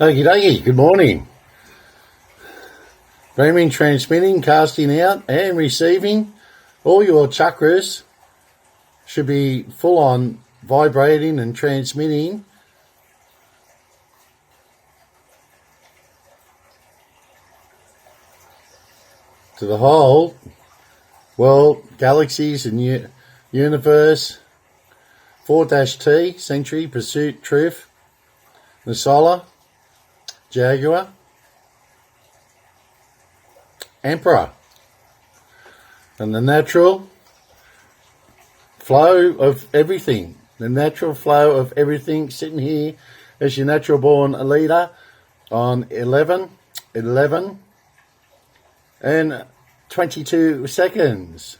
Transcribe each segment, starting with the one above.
Okie dokie, good morning. Beaming, transmitting, casting out and receiving. All your chakras should be full on vibrating and transmitting to the whole world, galaxies and universe. 4-T, Century, Pursuit, Truth, the Solar, Jaguar, Emperor, and the natural flow of everything. The natural flow of everything sitting here as your natural born leader on 11 and 22 seconds.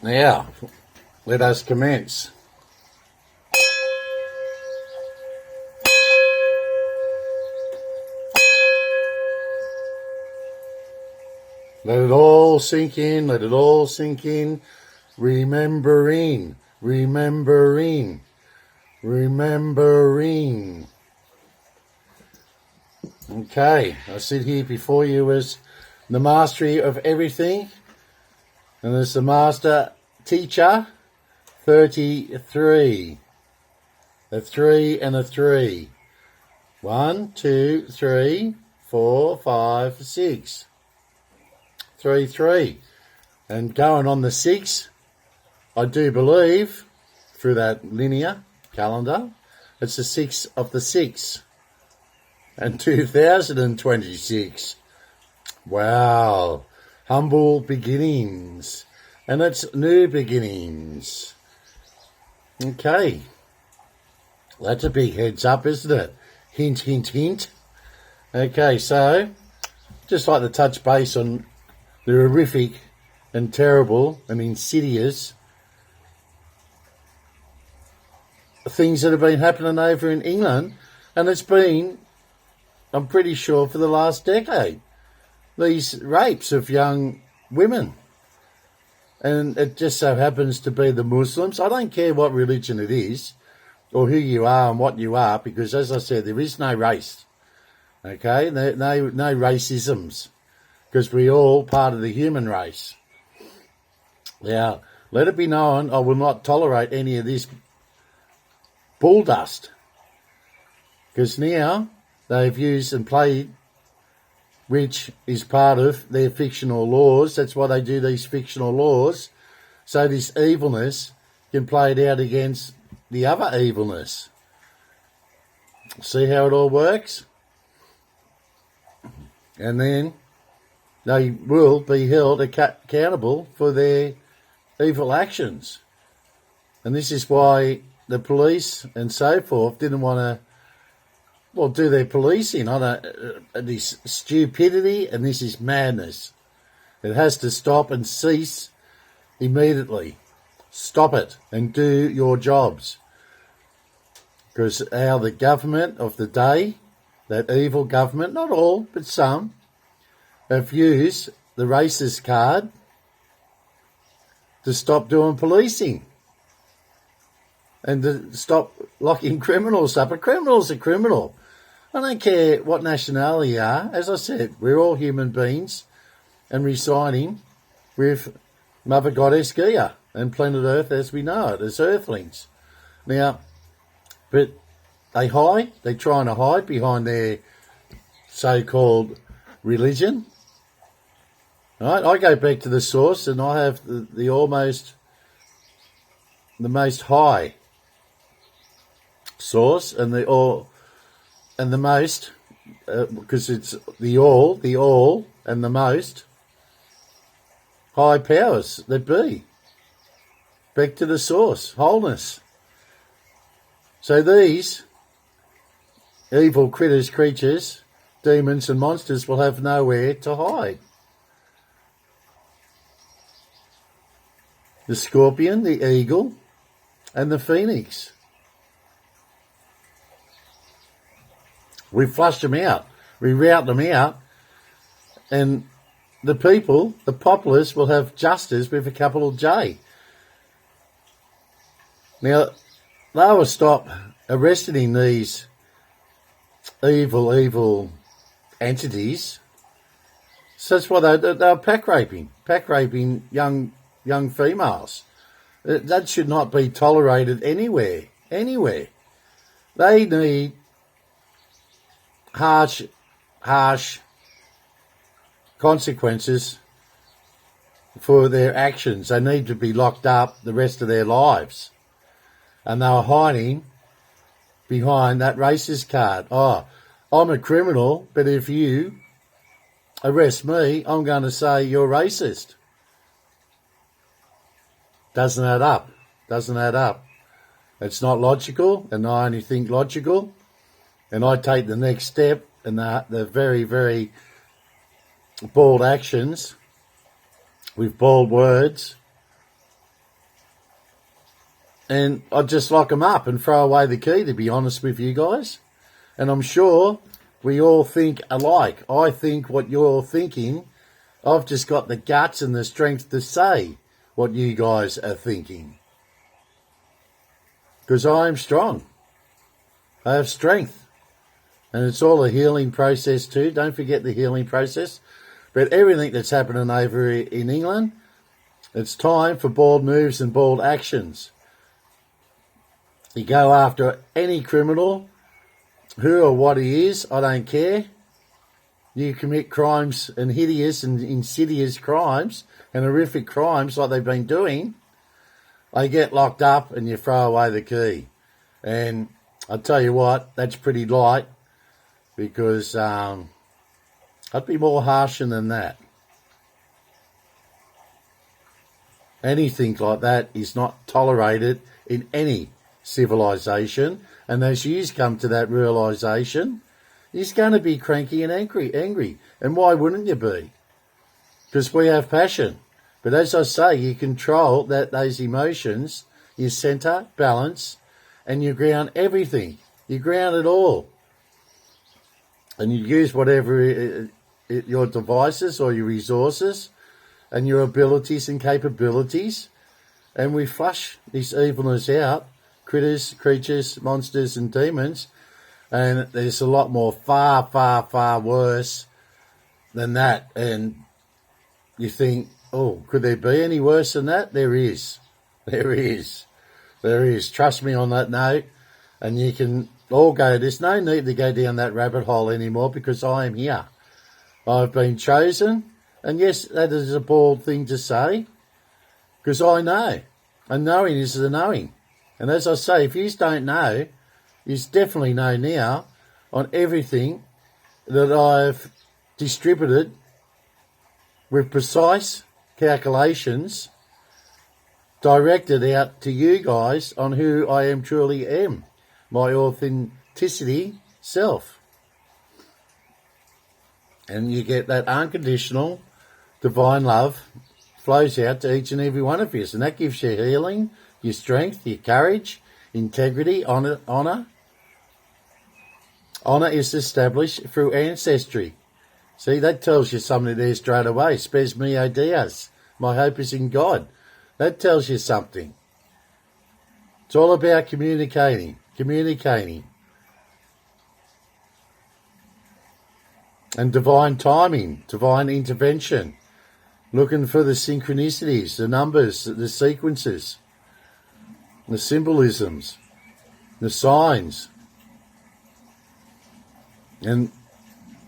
Now, let us commence. Let it all sink in, let it all sink in. Remembering. Okay, I sit here before you as the mastery of everything, and as the master teacher, 33. A 3 and a 3. 1, 2, 3, 4, 5, 6. 3, 3. And going on the 6, I do believe, through that linear calendar, it's the 6th of the 6th. And 2026. Wow. Humble beginnings. And it's new beginnings. Okay. That's a big heads up, isn't it? Hint, hint, hint. Okay, so just like to touch base on the horrific and terrible and insidious things that have been happening over in England, and it's been, I'm pretty sure, for the last decade. These rapes of young women. And it just so happens to be the Muslims. I don't care what religion it is or who you are and what you are, because, as I said, there is no race. Okay? No racisms. Because we're all part of the human race. Now, let it be known, I will not tolerate any of this bull dust. Because now they've used and played, which is part of their fictional laws. That's why they do these fictional laws. So this evilness can play it out against the other evilness. See how it all works? And then they will be held accountable for their evil actions. And this is why the police and so forth didn't want to, do their policing on this stupidity, and this is madness. It has to stop and cease immediately. Stop it and do your jobs. Because how the government of the day, that evil government, not all, but some, have used the racist card to stop doing policing and to stop locking criminals up. A criminal's a criminal. I don't care what nationality you are. As I said, we're all human beings and residing with Mother Goddess Gaia and planet Earth as we know it, as earthlings. Now, but they're trying to hide behind their so-called religion. Right? I go back to the source, and I have the most high source, and the most, because it's the all, and the most high powers that be. Back to the source, wholeness. So these evil creatures, demons and monsters will have nowhere to hide. The scorpion, the eagle, and the phoenix. We flush them out. We rout them out. And the people, the populace, will have justice with a capital J. Now, they will stop arresting these evil entities. So that's why they're pack raping young females. That should not be tolerated anywhere. They need harsh consequences for their actions. They need to be locked up the rest of their lives. And they were hiding behind that racist card. Oh, I'm a criminal, but if you arrest me, I'm going to say you're racist. Doesn't add up. It's not logical, and I only think logical. And I take the next step and the very, very bold actions with bold words. And I just lock them up and throw away the key, to be honest with you guys. And I'm sure we all think alike. I think what you're thinking. I've just got the guts and the strength to say what you guys are thinking. Because I am strong. I have strength. And it's all a healing process too. Don't forget the healing process. But everything that's happening over in England, it's time for bold moves and bold actions. You go after any criminal, who or what he is, I don't care. You commit crimes and hideous and insidious crimes and horrific crimes like they've been doing, they get locked up and you throw away the key. And I'll tell you what, that's pretty light, because I'd be more harsh than that. Anything like that is not tolerated in any civilization, and as you come to that realization, you're going to be cranky and angry. And why wouldn't you be? Because we have passion. But as I say, you control those emotions, you center, balance, and you ground everything. You ground it all. And you use whatever your devices or your resources and your abilities and capabilities, and we flush this evilness out, critters, creatures, monsters and demons. And there's a lot more far worse than that. And you think, oh, could there be any worse than that? There is. Trust me on that note. And you can all go, there's no need to go down that rabbit hole anymore, because I am here. I've been chosen. And yes, that is a bold thing to say, because I know. And knowing is the knowing. And as I say, if you don't know, you definitely know now on everything that I've distributed with precise calculations directed out to you guys on who I am truly am, my authenticity self. And you get that unconditional divine love flows out to each and every one of you, and that gives you healing, your strength, your courage, integrity, honour. Honour is established through ancestry. See, that tells you something there straight away. Spes meo Dios. My hope is in God. That tells you something. It's all about communicating. And divine timing, divine intervention. Looking for the synchronicities, the numbers, the sequences, the symbolisms, the signs. And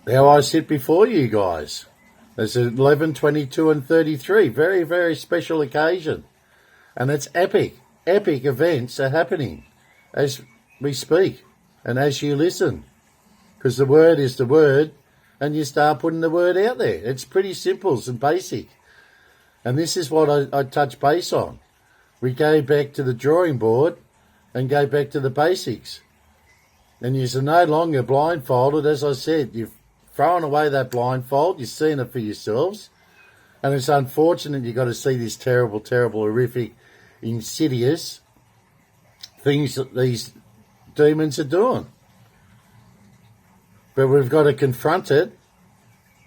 how I sit before you guys. There's 11, 22 and 33. Very, very special occasion. And it's epic. Epic events are happening as we speak and as you listen. Because the word is the word, and you start putting the word out there. It's pretty simple and basic. And this is what I touch base on. We go back to the drawing board and go back to the basics. And you're no longer blindfolded. As I said, you've thrown away that blindfold. You've seen it for yourselves. And it's unfortunate you've got to see this terrible, horrific, insidious things that these demons are doing. But we've got to confront it,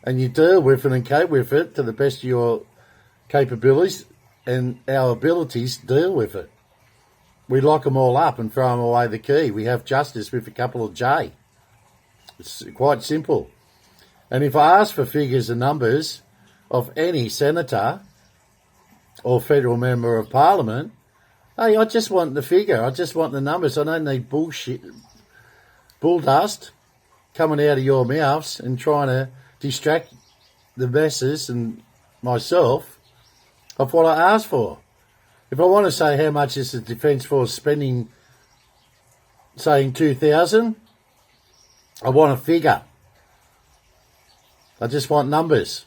and you deal with it and cope with it to the best of your capabilities and our abilities to deal with it. We lock them all up and throw them away the key. We have justice with a couple of J. It's quite simple. And if I ask for figures and numbers of any senator or federal member of parliament, hey, I just want the figure. I just want the numbers. I don't need bullshit, bull dust coming out of your mouths and trying to distract the masses and myself of what I asked for. If I want to say how much is the Defence Force spending, saying 2,000, I want a figure. I just want numbers.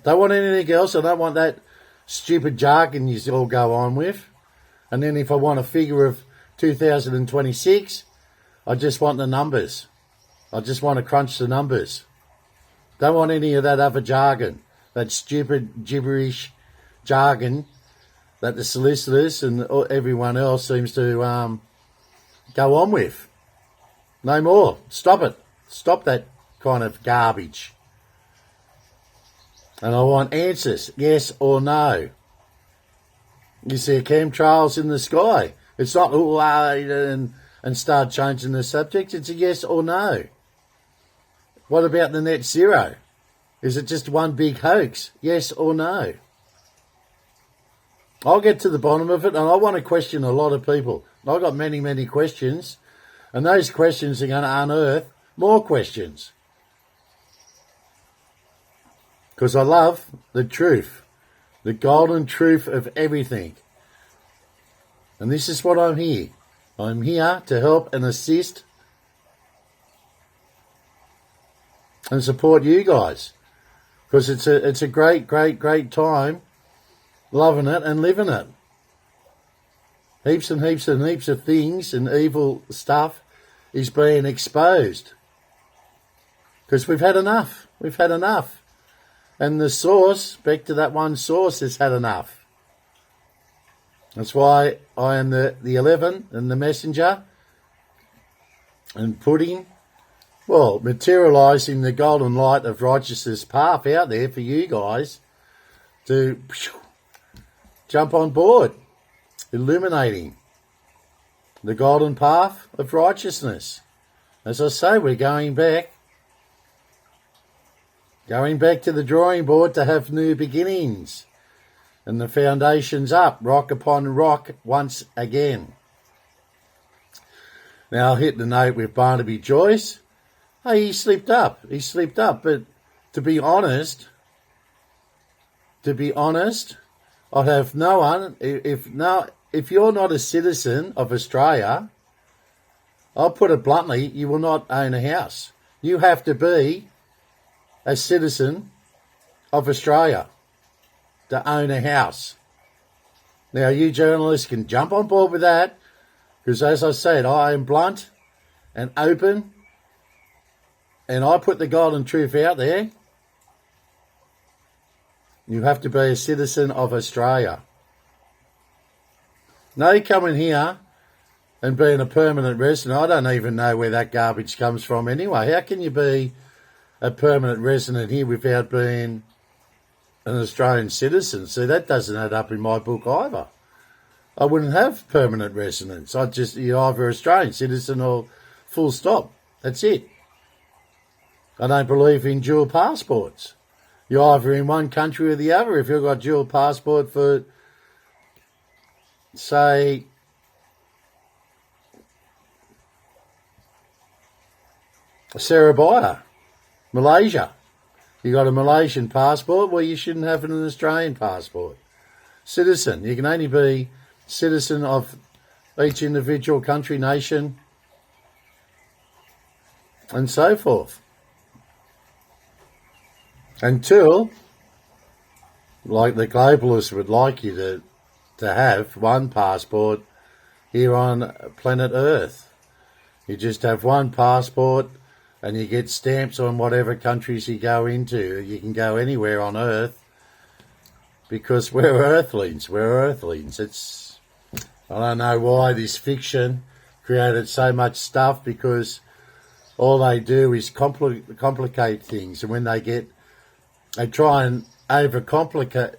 Don't want anything else. I don't want that stupid jargon you all go on with. And then if I want a figure of 2026, I just want the numbers. I just want to crunch the numbers. Don't want any of that other jargon, that stupid gibberish jargon that the solicitors and everyone else seems to go on with. No more. Stop it. Stop that kind of garbage. And I want answers, yes or no. You see chemtrails in the sky. It's not and start changing the subject. It's a yes or no. What about the net zero? Is it just one big hoax? Yes or no? I'll get to the bottom of it, and I want to question a lot of people. I've got many, many questions, and those questions are going to unearth more questions. Because I love the truth, the golden truth of everything. And this is what I'm here. I'm here to help and assist and support you guys. Because it's a great, great, great time, loving it and living it. Heaps and heaps and heaps of things and evil stuff is being exposed. Because we've had enough. We've had enough. And the source, back to that one source, has had enough. That's why I am the 11 and the messenger and materialising the golden light of righteousness path out there for you guys to jump on board, illuminating the golden path of righteousness. As I say, we're going back to the drawing board to have new beginnings and the foundations up, rock upon rock once again. Now I'll hit the note with Barnaby Joyce. Hey, he slipped up, but to be honest, I have no one, if you're not a citizen of Australia, I'll put it bluntly, you will not own a house. You have to be a citizen of Australia to own a house. Now, you journalists can jump on board with that, because as I said, I am blunt and open, and I put the golden truth out there. You have to be a citizen of Australia. No coming here and being a permanent resident. I don't even know where that garbage comes from anyway. How can you be a permanent resident here without being an Australian citizen? See, that doesn't add up in my book either. I wouldn't have permanent residence. You're either Australian citizen or full stop. That's it. I don't believe in dual passports. You're either in one country or the other. If you've got dual passport for, say, Surabaya, Malaysia. You got a Malaysian passport, well, you shouldn't have an Australian passport. Citizen. You can only be citizen of each individual country, nation, and so forth. Until, like the globalists would like you to have one passport here on planet Earth. You just have one passport and you get stamps on whatever countries you go into. You can go anywhere on Earth because we're Earthlings. We're Earthlings. I don't know why this fiction created so much stuff, because all they do is complicate things. And when they try and overcomplicate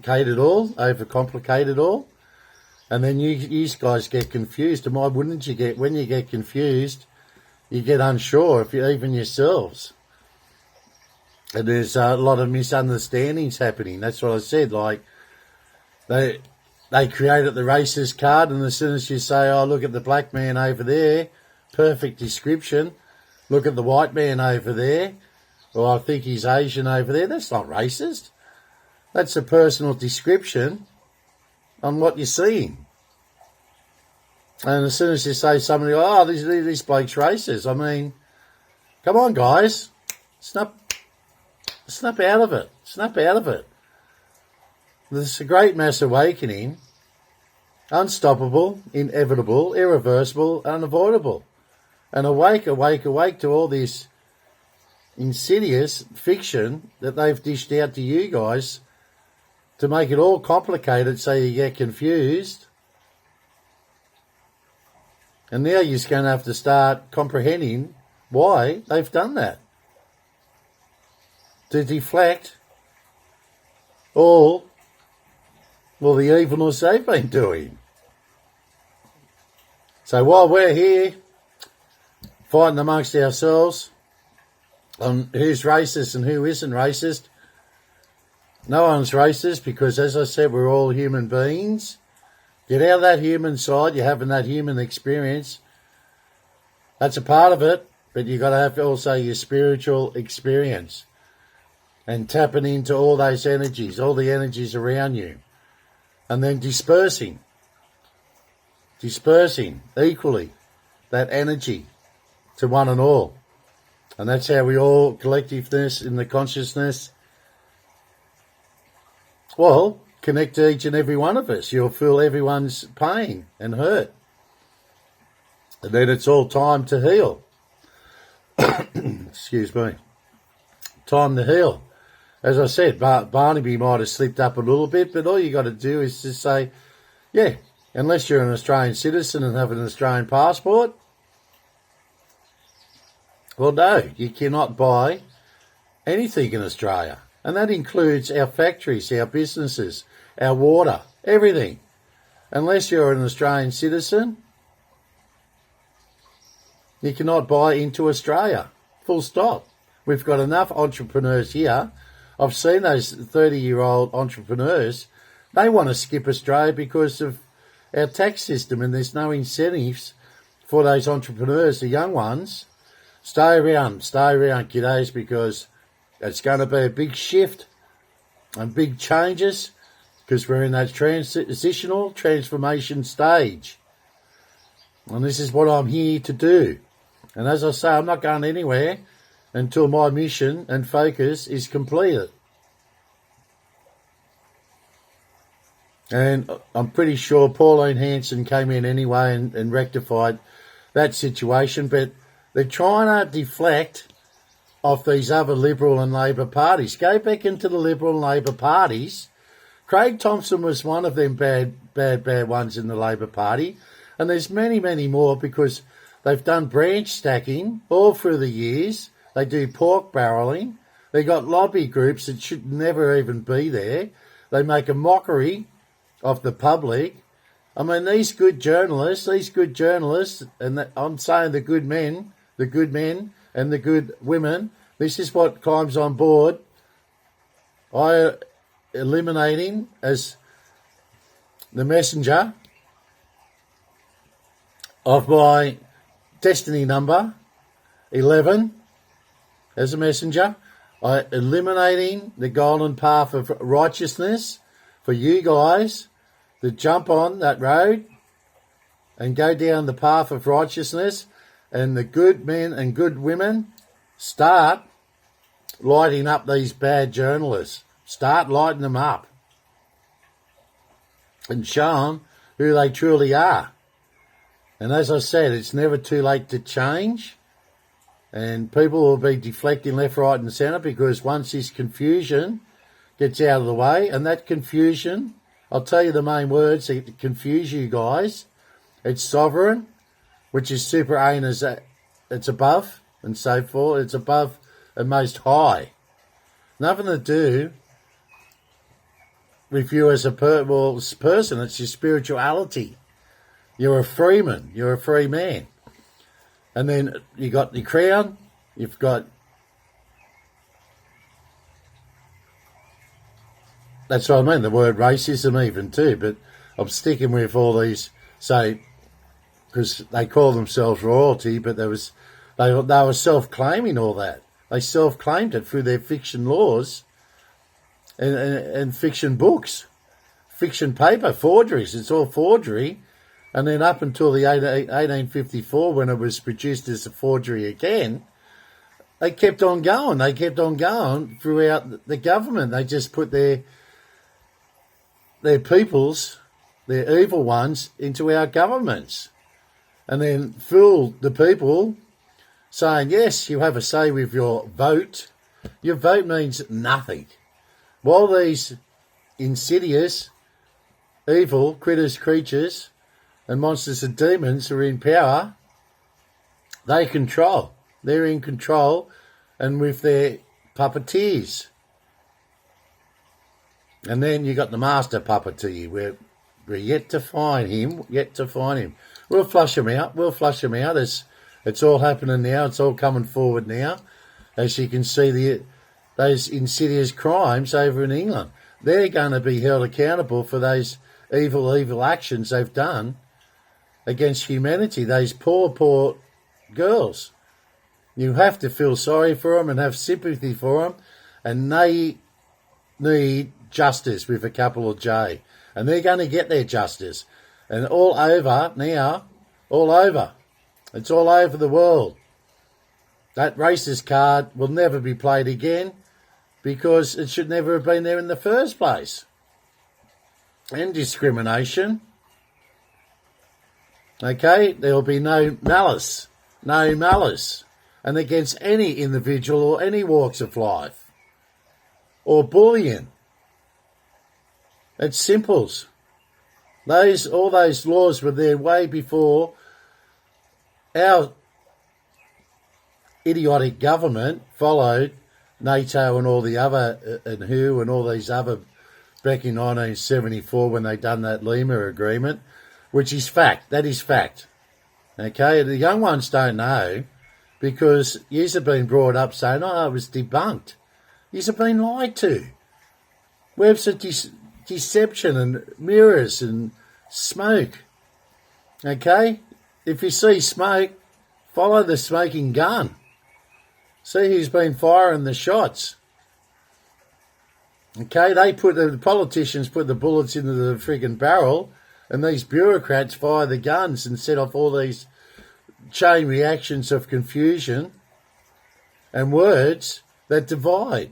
it all, and then you guys get confused. And why wouldn't you when you get confused, you get unsure if you even yourselves. And there's a lot of misunderstandings happening. That's what I said. Like, they created the racist card, and as soon as you say, oh, look at the black man over there, perfect description. Look at the white man over there, or I think he's Asian over there. That's not racist. That's a personal description on what you're seeing. And as soon as you say somebody, oh, this bloke's racist, I mean, come on, guys. Snap out of it. Snap out of it. There's a great mass awakening, unstoppable, inevitable, irreversible, unavoidable. And awake to all this insidious fiction that they've dished out to you guys to make it all complicated so you get confused. And now you're going to have to start comprehending why they've done that. To deflect all the evilness they've been doing. So while we're here fighting amongst ourselves on who's racist and who isn't racist, no one's racist because, as I said, we're all human beings. Get out of that human side. You're having that human experience. That's a part of it, but you've got to have also your spiritual experience and tapping into all those energies, all the energies around you, and then dispersing equally that energy to one and all. And that's how we all, collectiveness in the consciousness, well, connect to each and every one of us. You'll feel everyone's pain and hurt. And then it's all time to heal. Excuse me. Time to heal. As I said, Barnaby might have slipped up a little bit, but all you got to do is just say, yeah, unless you're an Australian citizen and have an Australian passport, well, no, you cannot buy anything in Australia. And that includes our factories, our businesses, our water, everything. Unless you're an Australian citizen, you cannot buy into Australia. Full stop. We've got enough entrepreneurs here. I've seen those 30-year-old entrepreneurs. They want to skip Australia because of our tax system, and there's no incentives for those entrepreneurs, the young ones. Stay around, kiddos, because it's going to be a big shift and big changes because we're in that transformation stage. And this is what I'm here to do. And as I say, I'm not going anywhere until my mission and focus is completed. And I'm pretty sure Pauline Hanson came in anyway and rectified that situation, but they're trying to deflect off these other Liberal and Labor parties. Go back into the Liberal and Labor parties. Craig Thompson was one of them bad ones in the Labor Party, and there's many, many more because they've done branch stacking all through the years. They do pork barrelling. They got lobby groups that should never even be there. They make a mockery of the public. I mean, these good journalists, and I'm saying the good men and the good women, this is what climbs on board. I eliminating as the messenger of my destiny number 11 as a messenger. I eliminating the golden path of righteousness for you guys to jump on that road and go down the path of righteousness, and the good men and good women start lighting up these bad journalists. Start lighting them up and show them who they truly are. And as I said, it's never too late to change. And people will be deflecting left, right and centre because once this confusion gets out of the way, and that confusion, I'll tell you the main words that confuse you guys. It's sovereign, which is super anus, it's above and so forth. It's above and most high. Nothing to do with you as a person. It's your spirituality. You're a freeman. You're a free man. And then you got the Crown, you've got... That's what I mean, the word racism even too, but I'm sticking with all these, say, because they call themselves royalty, but they were self-claiming all that. They self-claimed it through their fiction laws and fiction books, fiction paper, forgeries. It's all forgery. And then up until the 1854, when it was produced as a forgery again, they kept on going. They kept on going throughout the government. They just put their peoples, their evil ones, into our governments. And then fooled the people, saying, yes, you have a say with your vote. Your vote means nothing. While these insidious, evil critters, creatures, and monsters and demons are in power, they control. They're in control, and with their puppeteers. And then you got the master puppeteer. We're yet to find him. We'll flush him out. It's all happening now. It's all coming forward now. As you can see, those insidious crimes over in England. They're going to be held accountable for those evil actions they've done against humanity. Those poor girls. You have to feel sorry for them and have sympathy for them. And they need justice with a capital J. And they're going to get their justice. And all over now, all over. It's all over the world. That racist card will never be played again because it should never have been there in the first place. And discrimination. Okay, there will be no malice. And against any individual or any walks of life. Or bullying. It's simples. All those laws were there way before our idiotic government followed NATO and all the other, and WHO and all these other, back in 1974 when they done that Lima Agreement, which is fact. That is fact. Okay, the young ones don't know because yous have been brought up saying, oh, it was debunked. Yous have been lied to. Webs of deception and mirrors and smoke. Okay? If you see smoke, follow the smoking gun. See who's been firing the shots. Okay? The politicians put the bullets into the friggin' barrel, and these bureaucrats fire the guns and set off all these chain reactions of confusion and words that divide.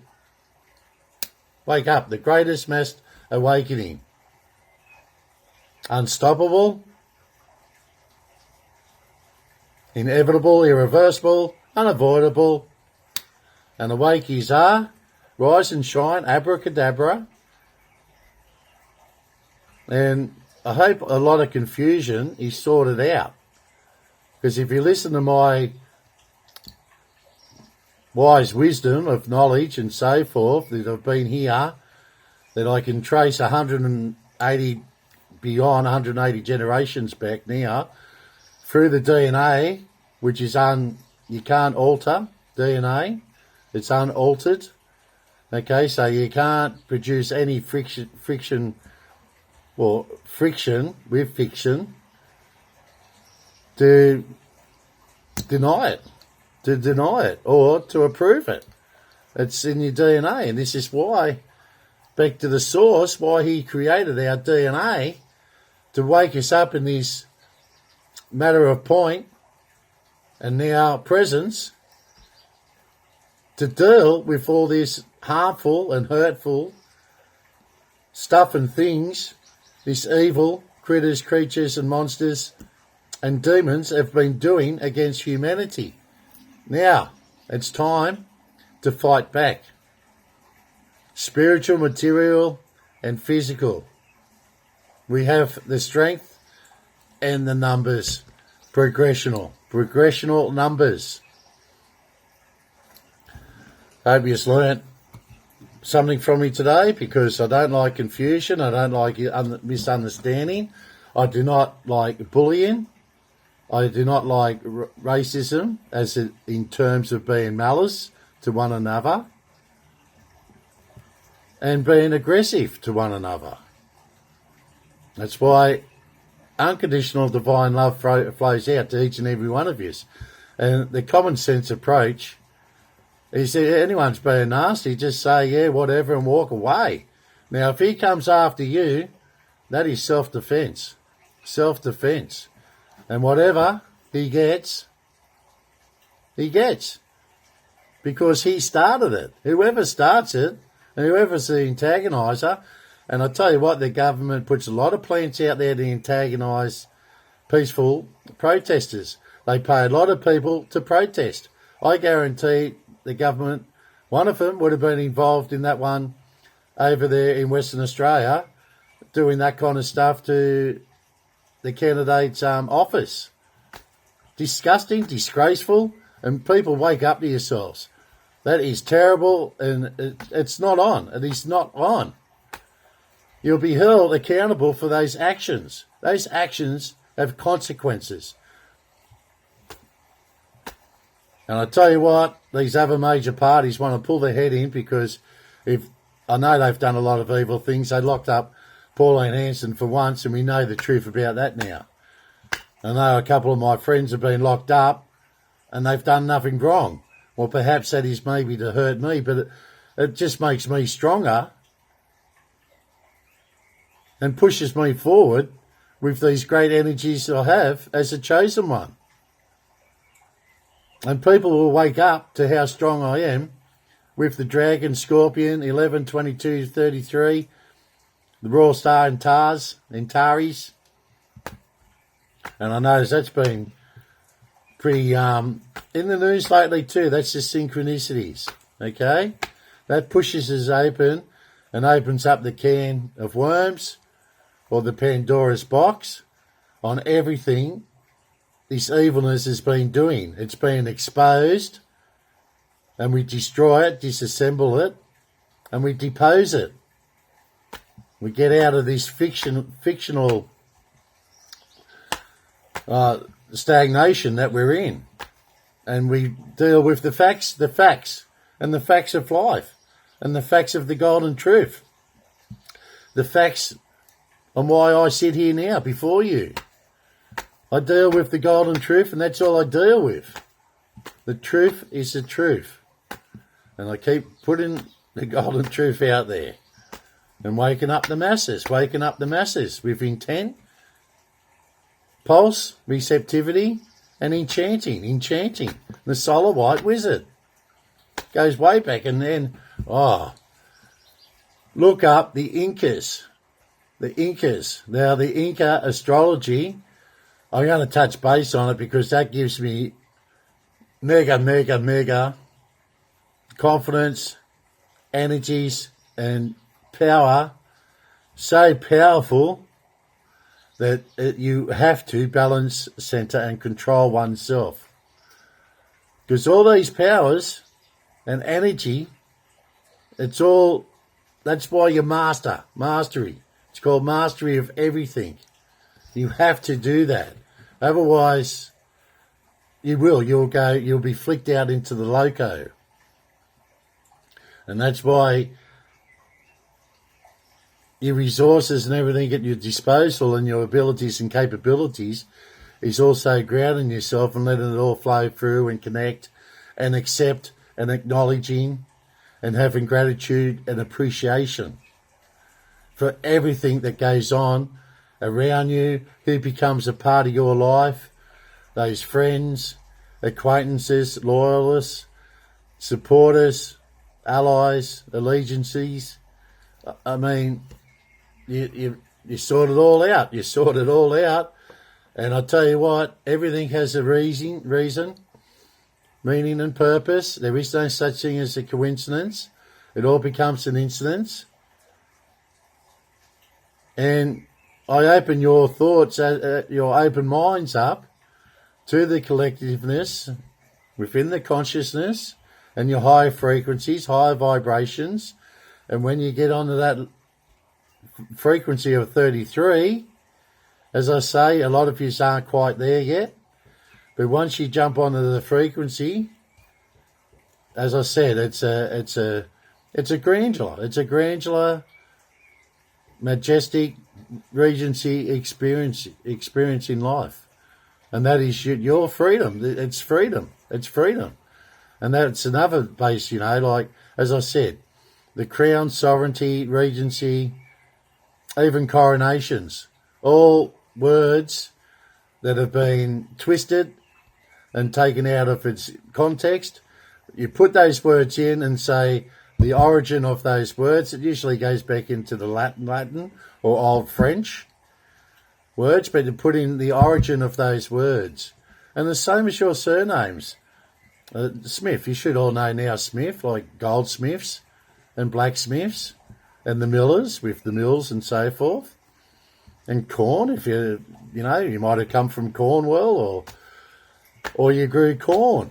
Wake up, the greatest mass awakening. Unstoppable, inevitable, irreversible, unavoidable, and the wakies are rise and shine, abracadabra. And I hope a lot of confusion is sorted out. Because if you listen to my wise wisdom of knowledge and so forth that have been here, that I can trace 180 beyond 180 generations back now through the DNA, which is you can't alter DNA. It's unaltered. Okay, so you can't produce any friction with fiction to deny it or to approve it. It's in your DNA, and this is why, back to the source, why he created our DNA to wake us up in this matter of point and now presence to deal with all this harmful and hurtful stuff and things, this evil critters, creatures and monsters and demons have been doing against humanity. Now, it's time to fight back. Spiritual, material and physical. We have the strength and the numbers. Progressional numbers. I hope you've learnt something from me today, because I don't like confusion. I don't like misunderstanding. I do not like bullying. I do not like racism as in terms of being malice to one another and being aggressive to one another. That's why unconditional divine love flows out to each and every one of you. And the common sense approach is that anyone's being nasty, just say, yeah, whatever, and walk away. Now, if he comes after you, that is self-defense. Self-defense. And whatever he gets, because he started it. Whoever starts it, and whoever's the antagoniser, and I tell you what, the government puts a lot of plans out there to antagonise peaceful protesters. They pay a lot of people to protest. I guarantee the government, one of them would have been involved in that one over there in Western Australia, doing that kind of stuff to the candidate's office. Disgusting, disgraceful, and people wake up to yourselves. That is terrible, and it's not on. It is not on. You'll be held accountable for those actions. Those actions have consequences. And I tell you what, these other major parties want to pull their head in, because if I know they've done a lot of evil things. They locked up Pauline Hanson for once, and we know the truth about that now. I know a couple of my friends have been locked up and they've done nothing wrong. Well, perhaps that is maybe to hurt me, but it just makes me stronger and pushes me forward with these great energies I have as a chosen one. And people will wake up to how strong I am with the Dragon, Scorpion, 11, 22, 33, the Royal Star Antares. And I notice that's been pretty in the news lately too. That's the synchronicities, okay? That pushes us open and opens up the can of worms or the Pandora's box on everything this evilness has been doing. It's been exposed, and we destroy it, disassemble it, and we depose it. We get out of this fictional stagnation that we're in, and we deal with the facts, and the facts of life, and the facts of the golden truth, the facts on why I sit here now before you. I deal with the golden truth, and that's all I deal with. The truth is the truth, and I keep putting the golden truth out there and waking up the masses with intent, pulse, receptivity, and enchanting. The Solar White Wizard goes way back, and then, look up the Incas. The Incas. Now, the Inca astrology, I'm going to touch base on it because that gives me mega confidence, energies, and power. So powerful that you have to balance, center, and control oneself. Because all these powers and energy, that's why you mastery. It's called mastery of everything. You have to do that. Otherwise, you'll be flicked out into the loco. And that's why your resources and everything at your disposal and your abilities and capabilities is also grounding yourself and letting it all flow through and connect and accept and acknowledging and having gratitude and appreciation for everything that goes on around you, who becomes a part of your life, those friends, acquaintances, loyalists, supporters, allies, allegiances. I mean, you sort it all out. You sort it all out. And I tell you what, everything has a reason, meaning and purpose. There is no such thing as a coincidence. It all becomes an incidence. And I open your thoughts, your open minds up to the collectiveness within the consciousness and your higher frequencies, higher vibrations. And when you get onto that frequency of 33, as I say, a lot of you aren't quite there yet. But once you jump onto the frequency, as I said, it's a granular. It's a granular, majestic Regency experience in life. And that is your freedom. It's freedom. It's freedom. And that's another base, like, as I said, the crown, sovereignty, regency, even coronations, all words that have been twisted and taken out of its context. You put those words in and say the origin of those words. It usually goes back into the Latin or Old French words, but you put in the origin of those words. And the same as your surnames. Smith, you should all know now Smith, like goldsmiths and blacksmiths, and the millers with the mills and so forth. And corn, if you might have come from Cornwall or you grew corn.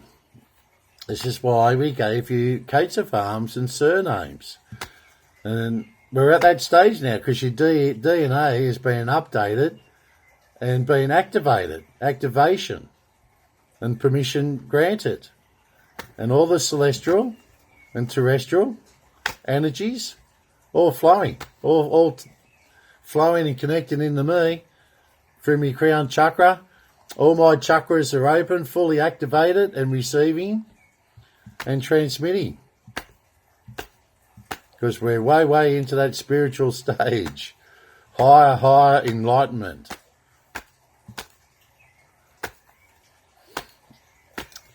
This is why we gave you coats of arms and surnames. And we're at that stage now because your DNA is being updated and being activated, activation and permission granted. And all the celestial and terrestrial energies all flowing, all flowing and connecting into me through my crown chakra. All my chakras are open, fully activated and receiving and transmitting. Because we're way into that spiritual stage. Higher enlightenment.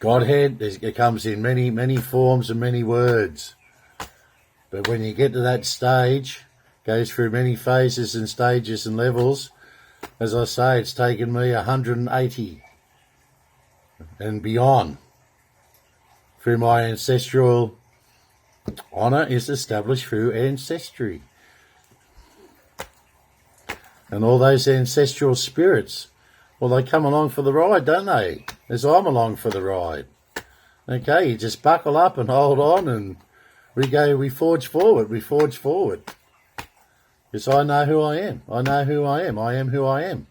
Godhead, it comes in many forms and many words. But when you get to that stage, goes through many phases and stages and levels. As I say, it's taken me 180 and beyond. Through my ancestral honour is established through ancestry. And all those ancestral spirits, well, they come along for the ride, don't they? As I'm along for the ride. Okay, you just buckle up and hold on and we forge forward. Because I know who I am. I know who I am. I am who I am.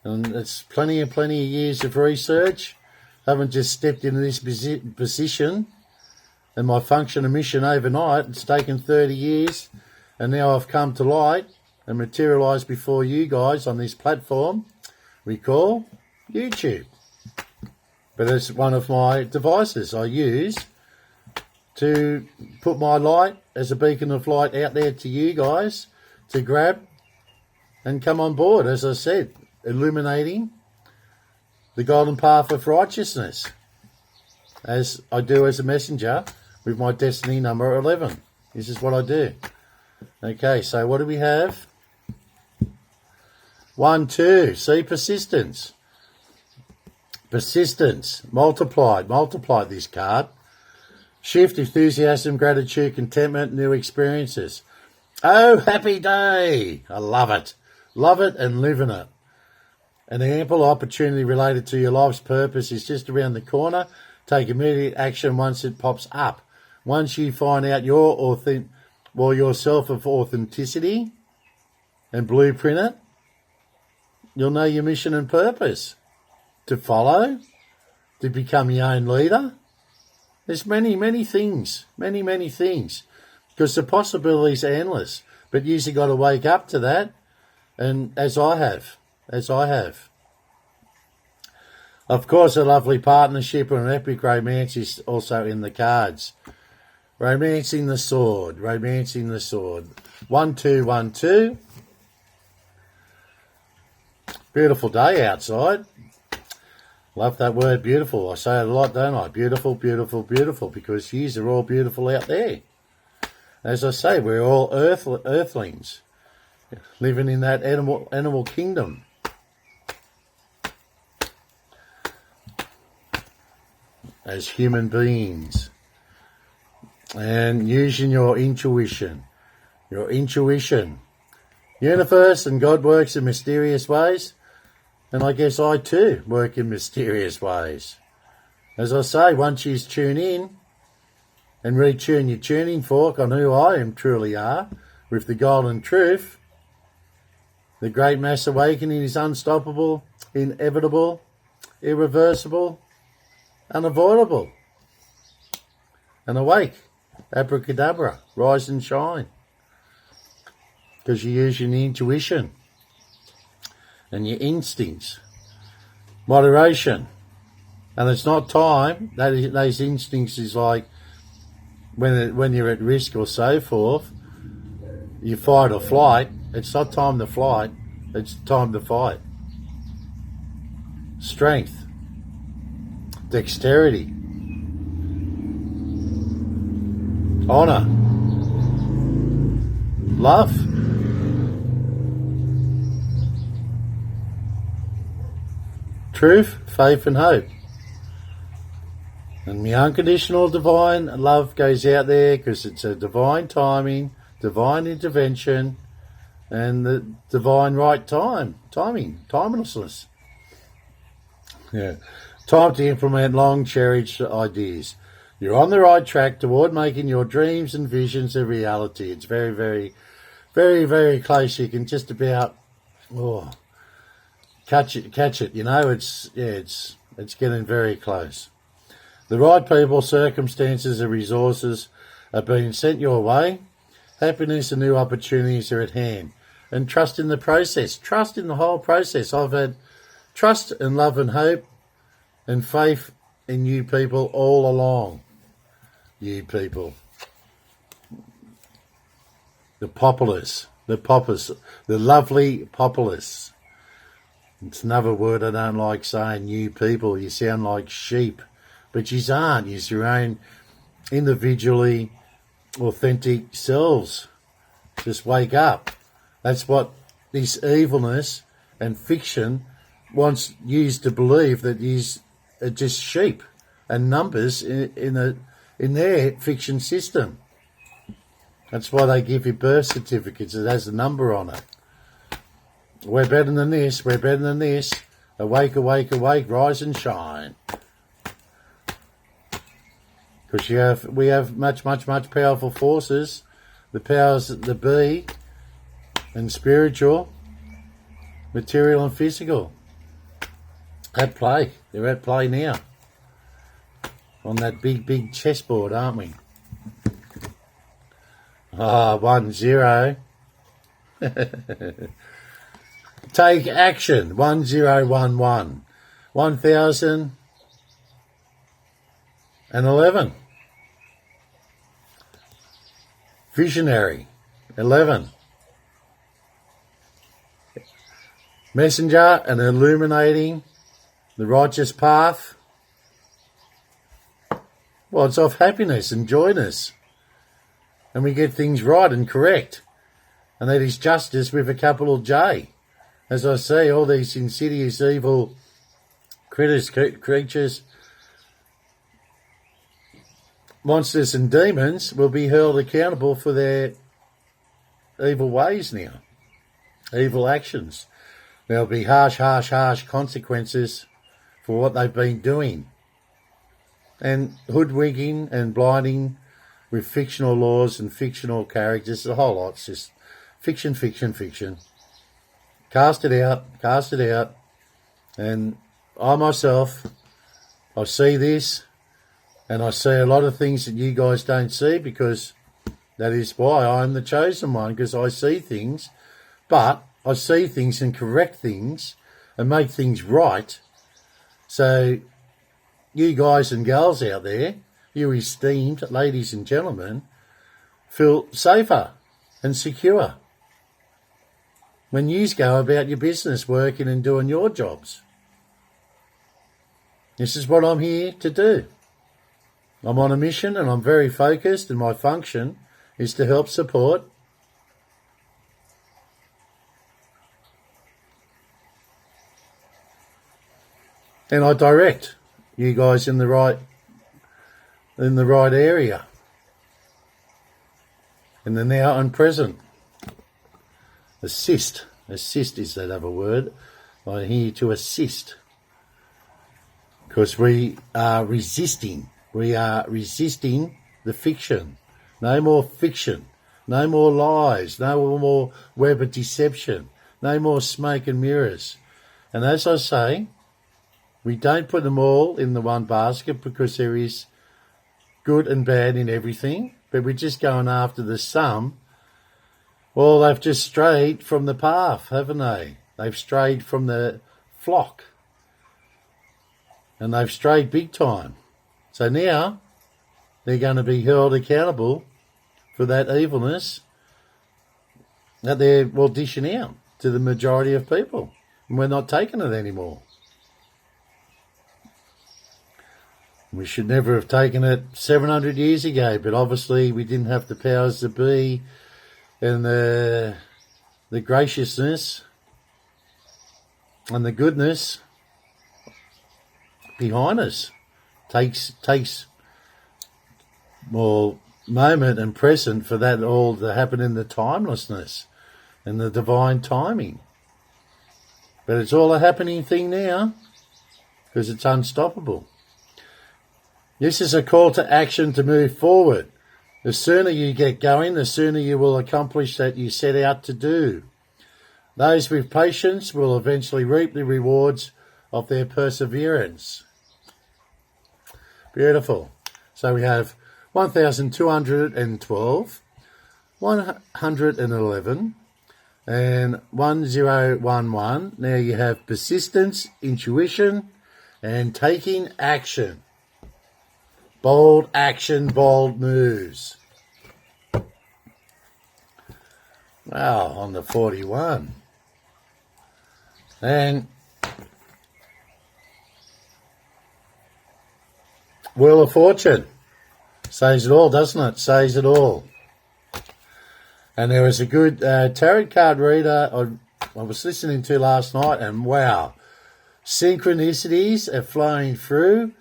And it's plenty of years of research. I haven't just stepped into this position and my function and mission overnight. It's taken 30 years and now I've come to light and materialised before you guys on this platform we call YouTube. But it's one of my devices I use to put my light as a beacon of light out there to you guys to grab and come on board, as I said, illuminating the golden path of righteousness, as I do as a messenger with my destiny number 11. This is what I do. Okay, so what do we have? 1, 2. See, persistence. Persistence. Multiply this card. Shift, enthusiasm, gratitude, contentment, new experiences. Oh, happy day. I love it. Love it and live in it. An ample opportunity related to your life's purpose is just around the corner. Take immediate action once it pops up. Once you find out yourself of authenticity and blueprint it, you'll know your mission and purpose. To follow, to become your own leader. There's many things, many things. Because the possibilities are endless. But you've got to wake up to that, and as I have. Of course, a lovely partnership and an epic romance is also in the cards. Romancing the sword. 1, 2, 1, 2. Beautiful day outside. Love that word, beautiful. I say it a lot, don't I? Beautiful, because yous are all beautiful out there. As I say, we're all earthlings, living in that animal kingdom. As human beings. And using your intuition. Universe and God works in mysterious ways. And I guess I too work in mysterious ways. As I say, once you tune in and retune your tuning fork on who I am truly are, with the golden truth, the great mass awakening is unstoppable, inevitable, irreversible, unavoidable. And awake, abracadabra, rise and shine. Because you're using your intuition and your instincts. Moderation. And it's not time. Those instincts is like when you're at risk or so forth, you fight or flight. It's not time to flight, it's time to fight. Strength. Dexterity. Honour. Love. Truth, faith and hope. And my unconditional divine love goes out there because it's a divine timing, divine intervention, and the divine right timing, timelessness. Yeah. Time to implement long cherished ideas. You're on the right track toward making your dreams and visions a reality. It's very, very, very, very close. You can just about catch it. You know, it's getting very close. The right people, circumstances, and resources are being sent your way. Happiness and new opportunities are at hand. And trust in the process. Trust in the whole process. I've had trust and love and hope and faith in you people all along. You people. The populace. The poppers. The lovely populace. It's another word I don't like saying, you people. You sound like sheep. But you aren't. You're your own individually authentic selves. Just wake up. That's what this evilness and fiction wants you to believe, that yous are just sheep and numbers in their fiction system. That's why they give you birth certificates. It has a number on it. We're better than this. We're better than this. Awake, awake, awake. Rise and shine. Because we have much, much, much powerful forces. The powers that be, and spiritual, material and physical. At play. They're at play now. On that big, big chessboard, aren't we? 1-0. Take action. 1011. 1011. Visionary. 11. Messenger and illuminating the righteous path. Well, it's of happiness and joyness. And we get things right and correct. And that is justice with a capital J. As I say, all these insidious, evil creatures, monsters and demons will be held accountable for their evil ways now. Evil actions. There'll be harsh consequences for what they've been doing. And hoodwinking and blinding with fictional laws and fictional characters, the whole lot's just fiction. Cast it out. And I myself, I see this, and I see a lot of things that you guys don't see, because that is why I'm the chosen one, because I see things, but I see things and correct things and make things right. So you guys and girls out there, you esteemed ladies and gentlemen, feel safer and secure when you go about your business, working and doing your jobs. This is what I'm here to do. I'm on a mission and I'm very focused, and my function is to help support and I direct you guys in the right area, in the now and present. Assist is that other word. I'm here to assist, because we are resisting the fiction. No more fiction, no more lies, no more web of deception, no more smoke and mirrors. And as I say, We don't put them all in the one basket because there is good and bad in everything, but we're just going after the some. Well, they've just strayed from the path, haven't they? They've strayed from the flock. And they've strayed big time. So now they're going to be held accountable for that evilness that they're dishing out to the majority of people. And we're not taking it anymore. We should never have taken it 700 years ago, but obviously we didn't have the powers that be and the graciousness and the goodness behind us. Takes more moment and present for that all to happen in the timelessness and the divine timing. But it's all a happening thing now because it's unstoppable. This is a call to action to move forward. The sooner you get going, the sooner you will accomplish that you set out to do. Those with patience will eventually reap the rewards of their perseverance. Beautiful. So we have 1,212, 111, and 1011. Now you have persistence, intuition, and taking action. Bold action, bold moves. Wow, on the 41. And Wheel of Fortune. Says it all, doesn't it? Says it all. And there was a good tarot card reader I was listening to last night, and wow, synchronicities are flowing through,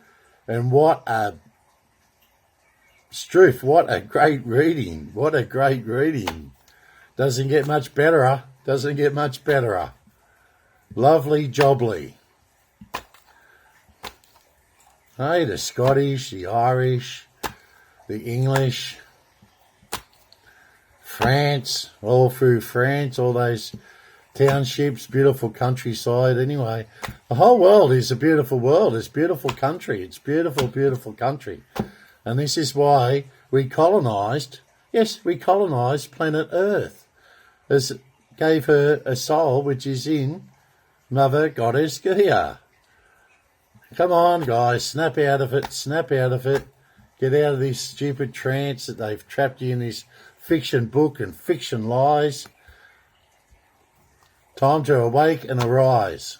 and what a Struth, what a great reading. What a great reading. Doesn't get much betterer. Doesn't get much betterer. Lovely jobbly. Hey, the Scottish, the Irish, the English, France, all through France, all those townships, beautiful countryside. Anyway, the whole world is a beautiful world. It's beautiful country. It's beautiful, beautiful country. And this is why we colonised planet Earth. As gave her a soul which is in Mother Goddess Gaia. Come on, guys, snap out of it, snap out of it. Get out of this stupid trance that they've trapped you in, this fiction book and fiction lies. Time to awake and arise.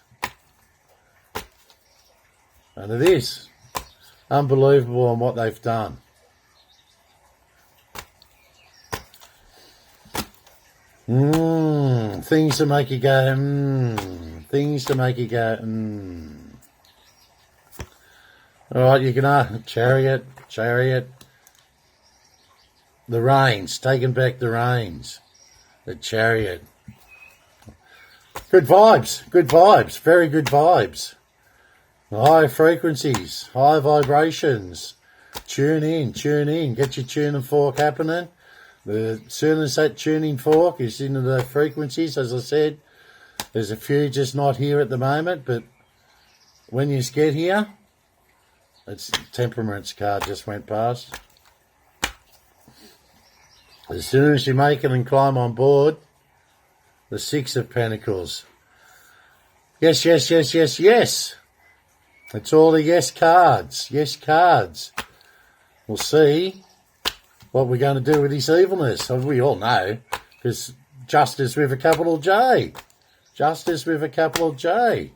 And it is unbelievable on what they've done. Things to make you go, Things to make you go, All right, you can, Chariot. The reins, taking back the reins. The Chariot. Good vibes, very good vibes. High frequencies, high vibrations. Tune in, get your tuning fork happening. As soon as that tuning fork is into the frequencies, as I said, there's a few just not here at the moment, but when you get here, it's Temperance card just went past. As soon as you make it and climb on board, the Six of Pentacles. Yes. It's all the yes cards. Yes cards. We'll see what we're going to do with this evilness. We all know, because justice with a capital J. Justice with a capital J.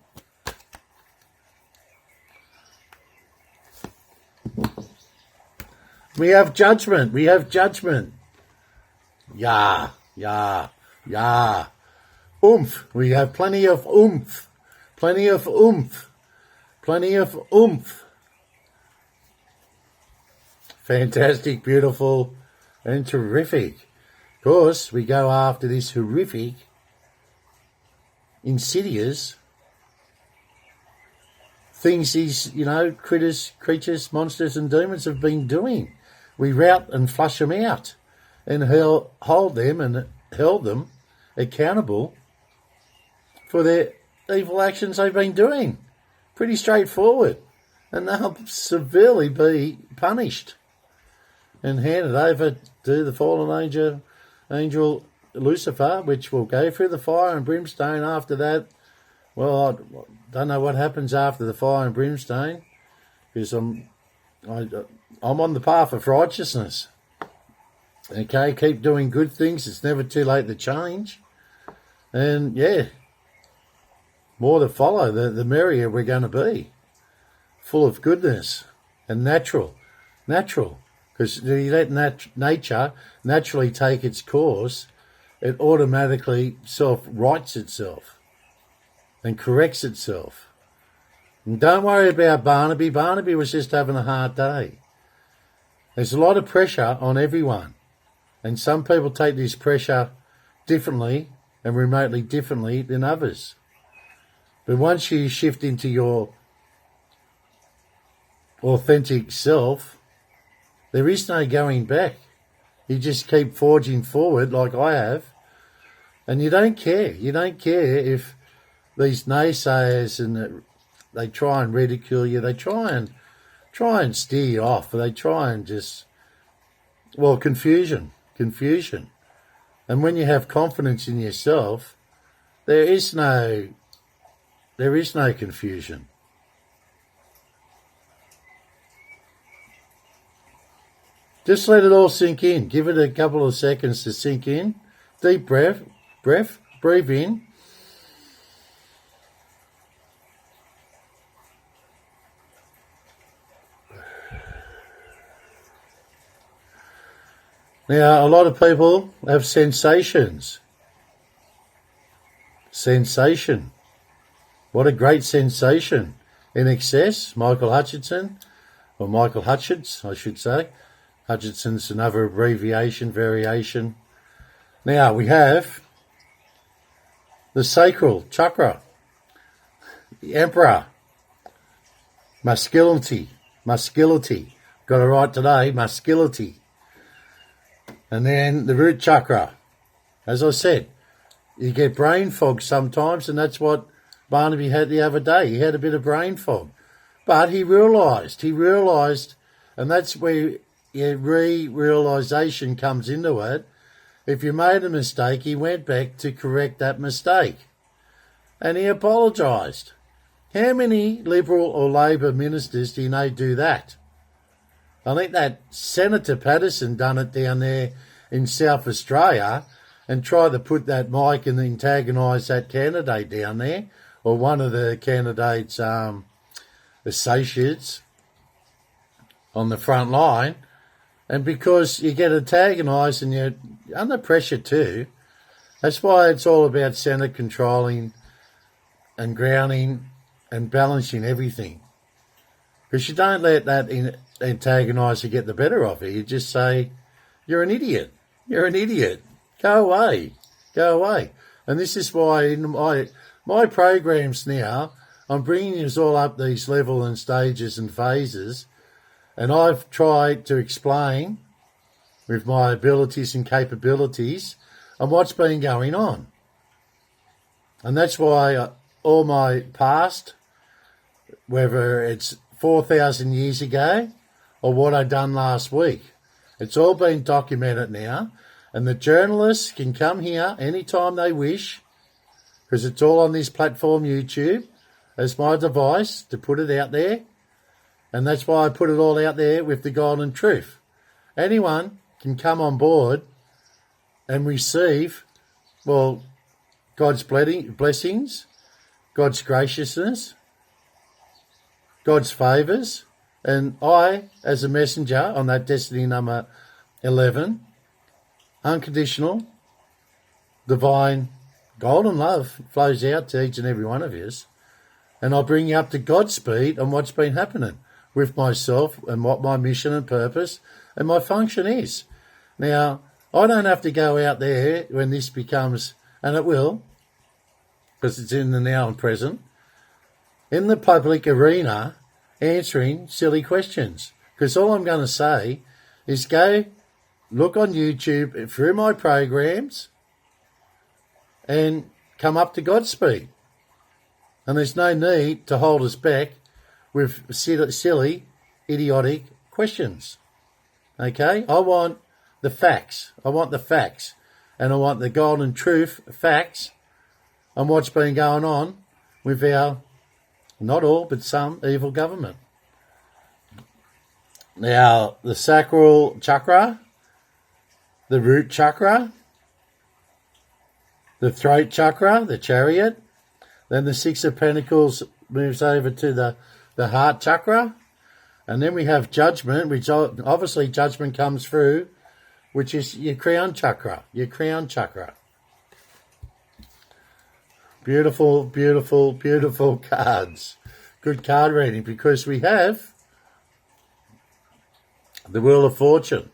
We have judgment. Yeah. Oomph. We have plenty of oomph. Fantastic, beautiful, and terrific. Of course, we go after this horrific, insidious things these, creatures, monsters and demons have been doing. We rout and flush them out and hold them and held them accountable for their evil actions they've been doing. Pretty straightforward. And they'll severely be punished and handed over to the fallen angel Lucifer, which will go through the fire and brimstone after that. Well, I don't know what happens after the fire and brimstone, because I'm on the path of righteousness. Okay, keep doing good things. It's never too late to change. And yeah, more to follow, the merrier we're going to be. Full of goodness and natural. Because you let nature naturally take its course, it automatically self-rights itself and corrects itself. And don't worry about Barnaby. Barnaby was just having a hard day. There's a lot of pressure on everyone. And some people take this pressure differently and remotely differently than others. But once you shift into your authentic self, there is no going back. You just keep forging forward like I have, and you don't care. You don't care if these naysayers and they try and ridicule you. They try and steer you off. They try and just, confusion. And when you have confidence in yourself, there is no confusion. Just let it all sink in. Give it a couple of seconds to sink in. Deep breath, breathe in. Now, a lot of people have sensations. Sensation. What a great sensation. In excess, Michael Hutchins, I should say. Hutchinson's another abbreviation, variation. Now, we have the sacral chakra, the emperor, muscularity. Got it right today, muscularity. And then the root chakra. As I said, you get brain fog sometimes, and that's what Barnaby had the other day. He had a bit of brain fog. But he realised, and that's where your realisation comes into it. If you made a mistake, he went back to correct that mistake. And he apologised. How many Liberal or Labor ministers do you know do that? I think that Senator Patterson done it down there in South Australia and tried to put that mic and antagonise that candidate down there, or one of the candidates' associates on the front line. And because you get antagonised and you're under pressure too, that's why it's all about centre controlling and grounding and balancing everything. Because you don't let that antagoniser get the better of you. You just say, you're an idiot. Go away. And this is why in my programs now, I'm bringing you all up these levels and stages and phases, and I've tried to explain with my abilities and capabilities and what's been going on. And that's why all my past, whether it's 4,000 years ago or what I done last week, it's all been documented now, and the journalists can come here anytime they wish, because it's all on this platform, YouTube, as my device to put it out there. And that's why I put it all out there with the golden truth. Anyone can come on board and receive, God's blessings, God's graciousness, God's favours. And I, as a messenger on that destiny number 11, unconditional, divine, golden love flows out to each and every one of you. And I'll bring you up to God's speed on what's been happening with myself and what my mission and purpose and my function is. Now, I don't have to go out there when this becomes, and it will, because it's in the now and present, in the public arena, answering silly questions. Because all I'm going to say is go look on YouTube through my programs and come up to Godspeed. And there's no need to hold us back with silly, idiotic questions. Okay? I want the facts. I want the facts. And I want the golden truth facts on what's been going on with our, not all, but some evil government. Now, the sacral chakra, the root chakra, the throat chakra, the chariot, then the Six of Pentacles moves over to the heart chakra, and then we have judgment, which obviously judgment comes through, which is your crown chakra, Beautiful, beautiful, beautiful cards. Good card reading, because we have the Wheel of Fortune.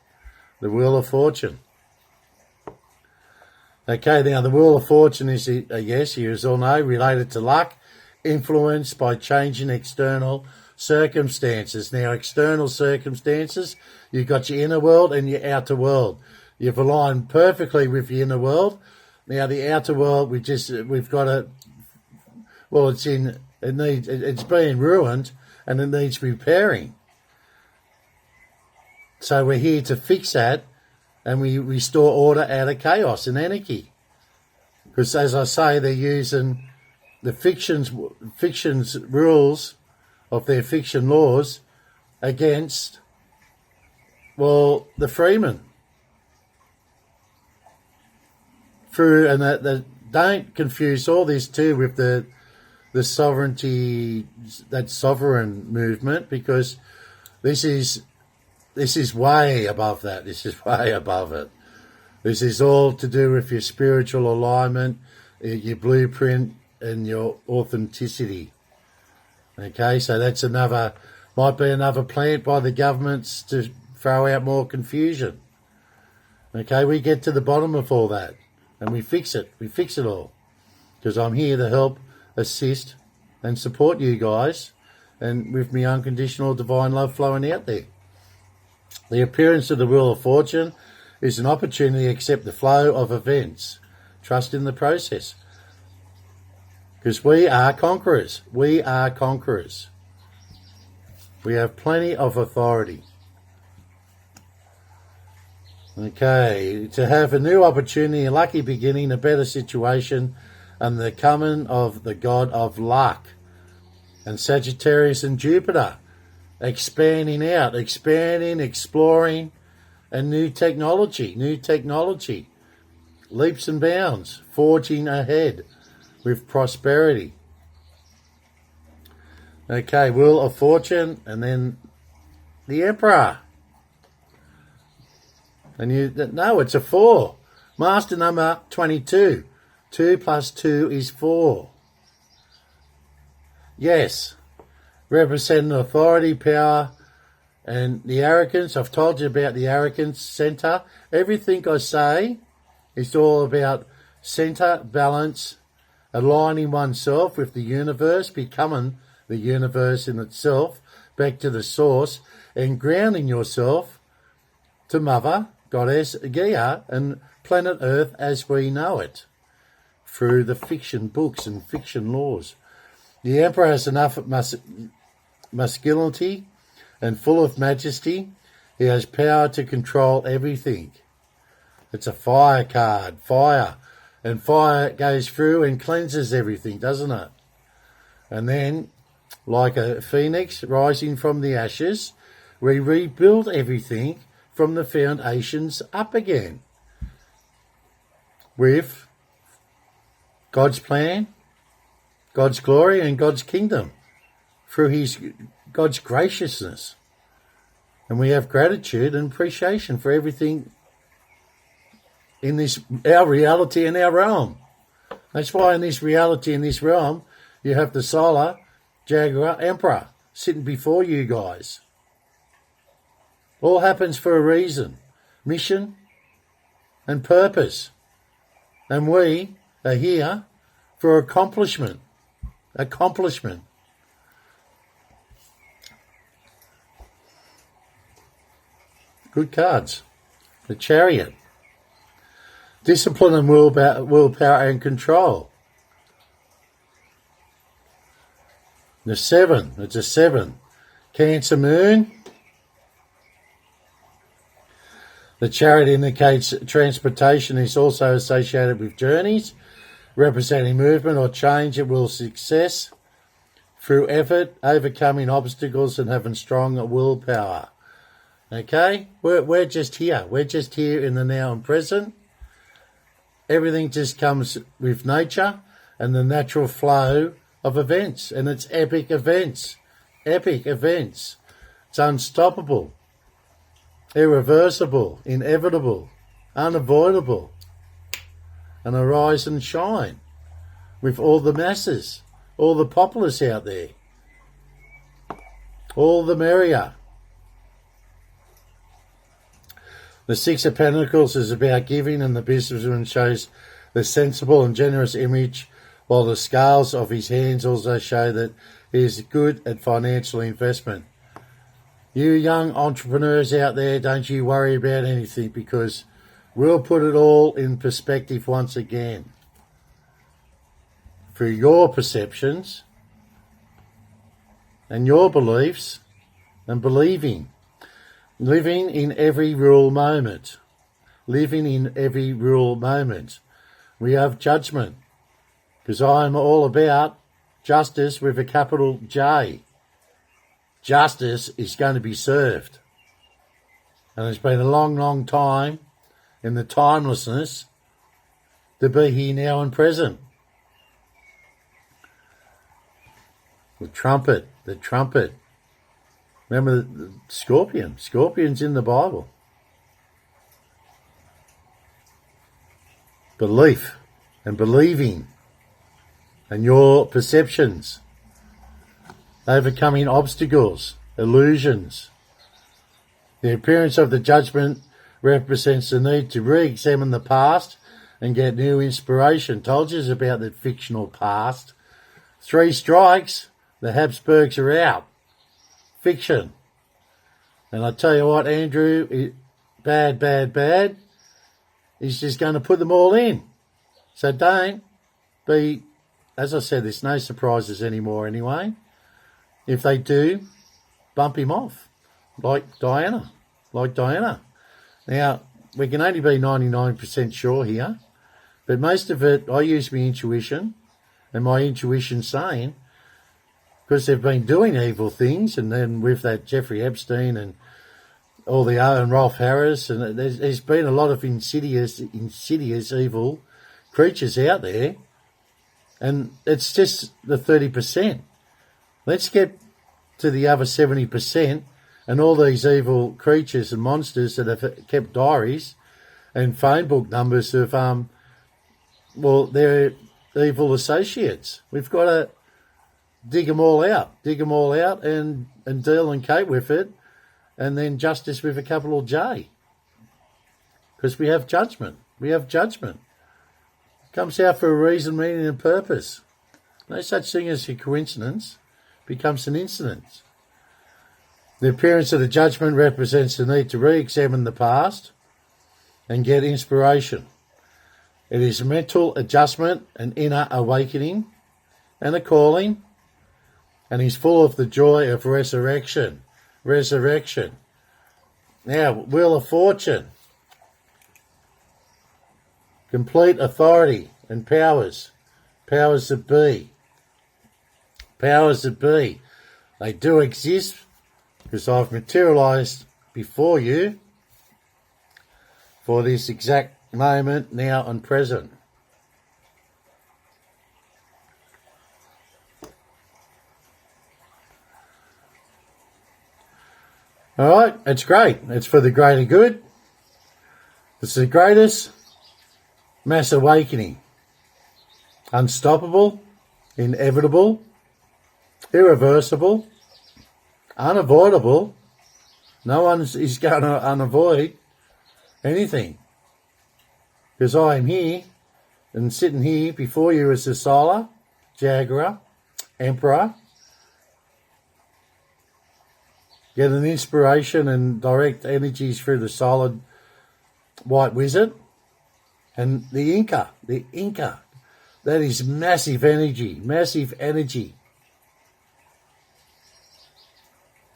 Okay, now the Wheel of Fortune is, yes, you all know, related to luck, influenced by changing external circumstances. Now, external circumstances, you've got your inner world and your outer world. You've aligned perfectly with your inner world. Now, the outer world, we've got to, well, it's being ruined and it needs repairing. So we're here to fix that, and we restore order out of chaos and anarchy. Because, as I say, they're using the fiction's rules of their fiction laws against, well, the freemen. And don't confuse all this too with the sovereignty, that sovereign movement, because this is way above that. This is way above it. This is all to do with your spiritual alignment, your blueprint, and your authenticity. Okay, so that's might be another plant by the governments to throw out more confusion. Okay, we get to the bottom of all that, and we fix it. We fix it all, because I'm here to help, assist, and support you guys, and with me unconditional divine love flowing out there. The appearance of the Wheel of Fortune is an opportunity to accept the flow of events. Trust in the process. Because we are conquerors. We are conquerors. We have plenty of authority. Okay, to have a new opportunity, a lucky beginning, a better situation, and the coming of the god of luck. And Sagittarius and Jupiter. Expanding out, exploring, and new technology, leaps and bounds, forging ahead with prosperity. Okay, Wheel of Fortune, and then the Emperor. And it's a 4. Master number 22. 2 plus 2 is 4. Yes. Representing authority, power, and the arrogance. I've told you about the arrogance center. Everything I say is all about center, balance, aligning oneself with the universe, becoming the universe in itself, back to the source, and grounding yourself to Mother, Goddess, Gaia, and planet Earth as we know it, through the fiction books and fiction laws. The Emperor has enough masculinity and full of majesty. He has power to control everything. It's a fire card, fire. And fire goes through and cleanses everything, doesn't it? And then, like a phoenix rising from the ashes, we rebuild everything from the foundations up again. With God's plan, God's glory, and God's kingdom. Through God's graciousness. And we have gratitude and appreciation for everything in our reality and our realm. That's why in this reality, in this realm, you have the Solar Jaguar Emperor sitting before you guys. All happens for a reason, mission and purpose. And we are here for accomplishment. Good cards. The Chariot. Discipline and willpower and control. The 7, it's a 7. Cancer moon. The Chariot indicates transportation is also associated with journeys, representing movement or change. It will success through effort, overcoming obstacles and having strong willpower. Okay? We're just here. We're just here in the now and present. Everything just comes with nature and the natural flow of events. And it's epic events. Epic events. It's unstoppable. Irreversible, inevitable, unavoidable, and arise and shine with all the masses, all the populace out there, all the merrier. The 6 of Pentacles is about giving, and the businessman shows the sensible and generous image, while the scales of his hands also show that he is good at financial investment. You young entrepreneurs out there, don't you worry about anything, because we'll put it all in perspective once again. Through your perceptions and your beliefs and believing. Living in every real moment. Living in every real moment. We have judgment, because I am all about justice with a capital J. Justice is going to be served. And it's been a long, long time in the timelessness to be here now and present. The trumpet. Remember the scorpion. Scorpion's in the Bible. Belief and believing and your perceptions. Overcoming obstacles, illusions. The appearance of the judgment represents the need to re-examine the past and get new inspiration. Told you about the fictional past. 3 strikes, the Habsburgs are out. Fiction. And I tell you what, Andrew, bad. He's just going to put them all in. So don't be, as I said, there's no surprises anymore anyway. If they do, bump him off, like Diana. Now, we can only be 99% sure here, but most of it, I use my intuition, and my intuition saying, because they've been doing evil things, and then with that Jeffrey Epstein and all the and Rolf Harris, and there's been a lot of insidious evil creatures out there, and it's just the 30%. Let's get to the other 70% and all these evil creatures and monsters that have kept diaries and phone book numbers of, they're evil associates. We've got to dig them all out and deal and cope with it, and then justice with a capital J. Because we have judgment. It comes out for a reason, meaning and purpose. No such thing as a coincidence. Becomes an incident. The appearance of the judgment represents the need to re-examine the past and get inspiration. It is mental adjustment, an inner awakening, and a calling, and is full of the joy of resurrection. Now, Wheel of Fortune. Complete authority and powers. Powers that be. They do exist, because I've materialised before you for this exact moment, now and present. All right, it's great. It's for the greater good. It's the greatest mass awakening. Unstoppable, inevitable, irreversible, unavoidable. No one is going to unavoid anything. Because I am here and sitting here before you as the Solar, Jaguar, Emperor. Get an inspiration and direct energies through the solid white wizard. And the Inca. That is massive energy.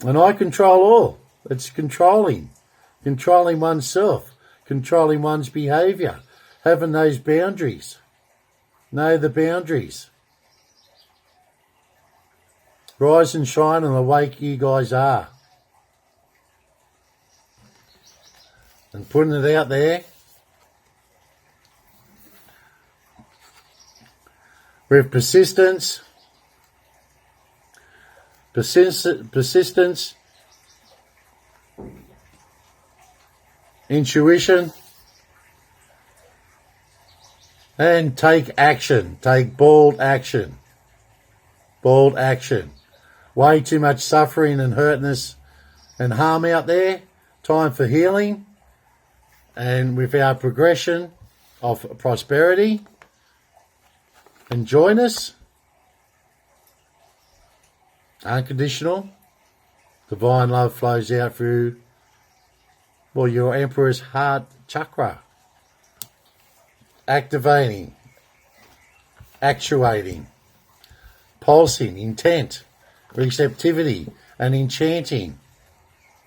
And I control all. It's controlling oneself, controlling one's behaviour, having those boundaries. Know the boundaries. Rise and shine and awake you guys are. And putting it out there with persistence, intuition, and take action. Take bold action. Bold action. Way too much suffering and hurtness and harm out there. Time for healing. And with our progression of prosperity and joyness, unconditional, divine love flows out through, well, your Emperor's heart chakra. Activating, actuating, pulsing, intent, receptivity, and enchanting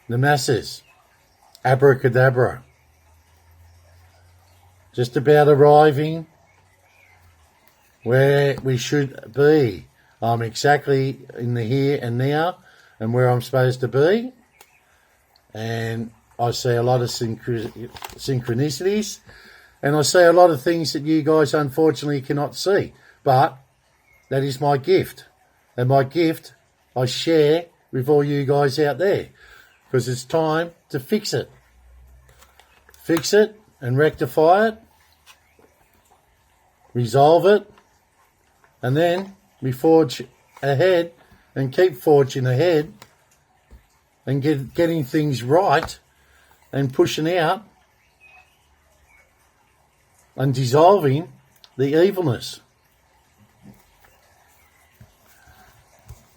the masses. Abracadabra. Just about arriving where we should be. I'm exactly in the here and now and where I'm supposed to be. And I see a lot of synchronicities. And I see a lot of things that you guys unfortunately cannot see. But that is my gift. And my gift I share with all you guys out there. Because it's time to fix it. Fix it and rectify it. Resolve it. And then we forge ahead and keep forging ahead and getting things right and pushing out and dissolving the evilness.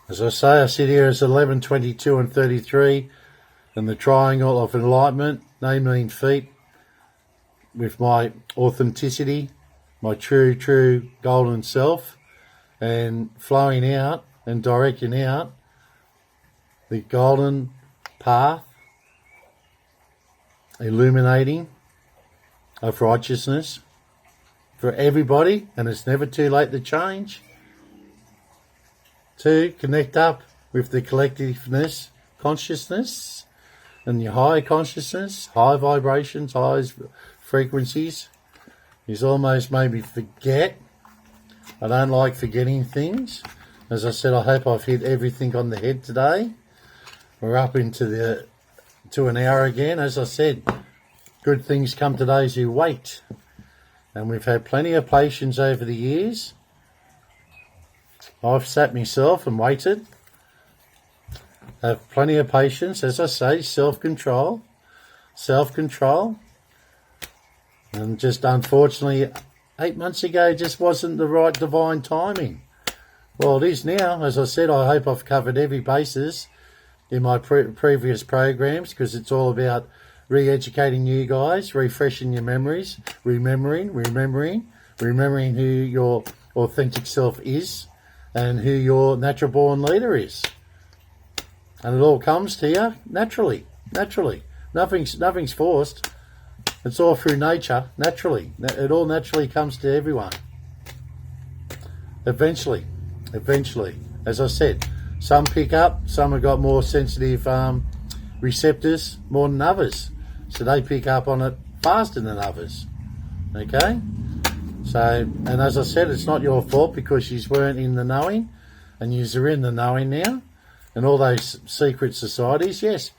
As I say, I sit here as 11, 22 and 33 in the triangle of enlightenment, namely feet, with my authenticity, my true golden self, and flowing out and directing out the golden path, illuminating of righteousness for everybody, and it's never too late to change, to connect up with the collectiveness, consciousness, and your higher consciousness, high vibrations, high frequencies. Is almost made me forget. I don't like forgetting things. As I said, I hope I've hit everything on the head today. We're up into an hour again. As I said, good things come to those who wait. And we've had plenty of patience over the years. I've sat myself and waited. Have plenty of patience. As I say, self-control. And just unfortunately, 8 months ago just wasn't the right divine timing. Well, it is now. As I said, I hope I've covered every basis in my previous programs, because it's all about re-educating you guys, refreshing your memories, remembering who your authentic self is and who your natural born leader is. And it all comes to you naturally. Nothing's forced. It's all through nature, naturally. It all naturally comes to everyone. Eventually. As I said, some pick up, some have got more sensitive receptors more than others. So they pick up on it faster than others. Okay? So, and as I said, it's not your fault because you weren't in the knowing, and you're in the knowing now. And all those secret societies, yes,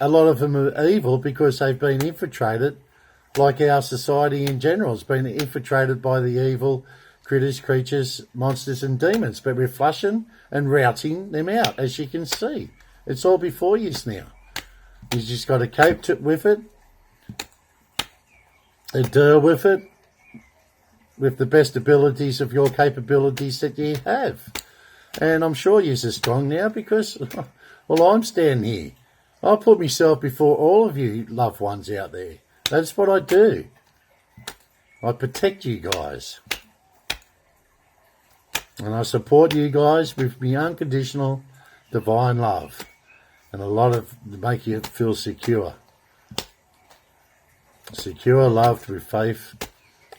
a lot of them are evil because they've been infiltrated, like our society in general has been infiltrated by the evil critters, creatures, monsters and demons. But we're flushing and routing them out, as you can see. It's all before you now. You just got to cope with it, and deal with it with the best abilities of your capabilities that you have. And I'm sure you're strong now because, well, I'm standing here. I put myself before all of you loved ones out there. That's what I do. I protect you guys. And I support you guys with my unconditional divine love. and a lot of make you feel secure. Secure, loved with faith,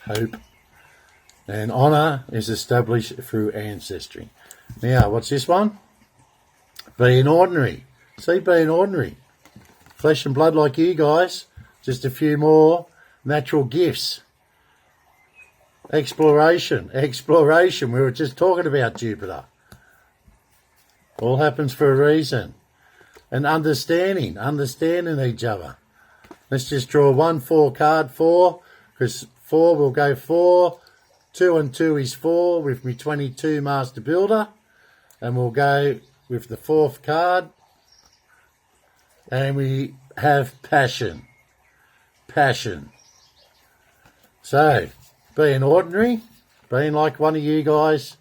hope, and honour is established through ancestry. Now, what's this one? Being ordinary. See, being ordinary. Flesh and blood like you guys, just a few more natural gifts. Exploration. We were just talking about Jupiter. All happens for a reason. And understanding each other. Let's just draw 1 4 card, 4, because 4 will go 4. 2 and 2 is 4 with me 22 Master Builder. And we'll go with the 4th card. And we have passion. So, being ordinary, being like one of you guys.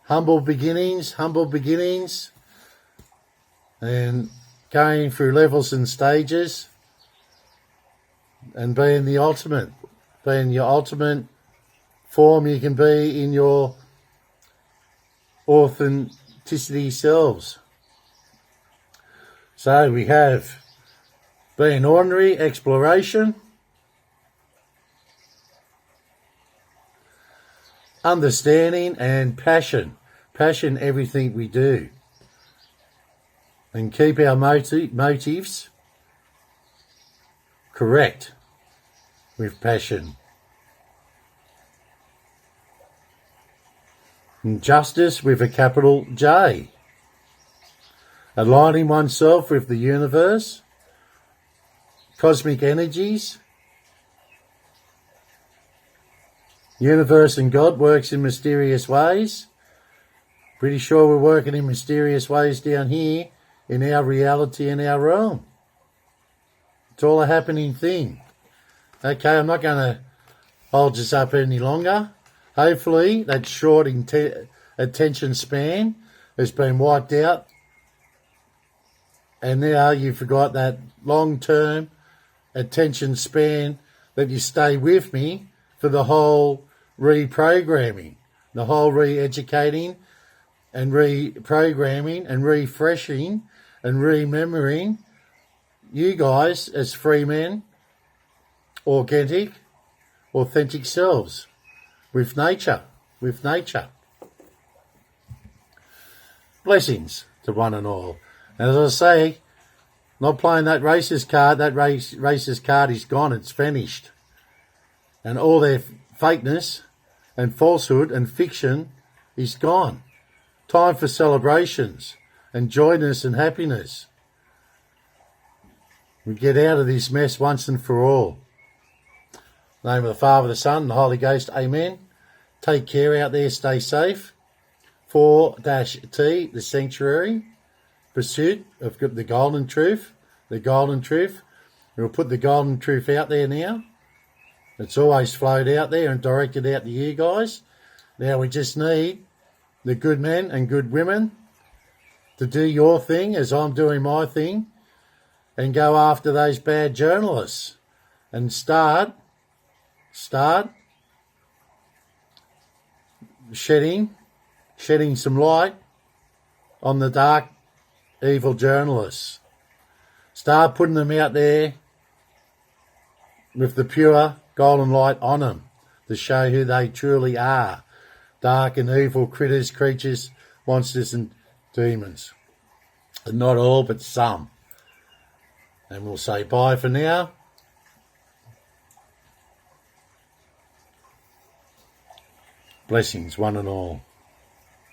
Humble beginnings. And going through levels and stages. And being the ultimate. Being your ultimate form you can be in your authenticity selves. So we have being ordinary, exploration, understanding, and passion. Passion everything we do. And keep our motives correct with passion. And justice with a capital J. Aligning oneself with the universe, cosmic energies. Universe and God works in mysterious ways. Pretty sure we're working in mysterious ways down here in our reality and our realm. It's all a happening thing. Okay, I'm not going to hold this up any longer. Hopefully that short attention span has been wiped out. And now you've forgot that long-term attention span that you stay with me for the whole reprogramming, the whole re-educating and reprogramming and refreshing and remembering you guys as free men, authentic selves with nature. Blessings to one and all. And as I say, not playing that racist card. That racist card is gone. It's vanished. And all their fakeness and falsehood and fiction is gone. Time for celebrations and joyness and happiness. We get out of this mess once and for all. In the name of the Father, the Son, and the Holy Ghost. Amen. Take care out there. Stay safe. 4-T, the sanctuary. Pursuit of the golden truth. We'll put the golden truth out there now. It's always flowed out there and directed out to you guys. Now we just need the good men and good women to do your thing as I'm doing my thing and go after those bad journalists and start shedding some light on the dark, evil journalists. Start putting them out there with the pure golden light on them to show who they truly are. Dark and evil critters, creatures, monsters and demons. And not all, but some. And we'll say bye for now. Blessings, one and all.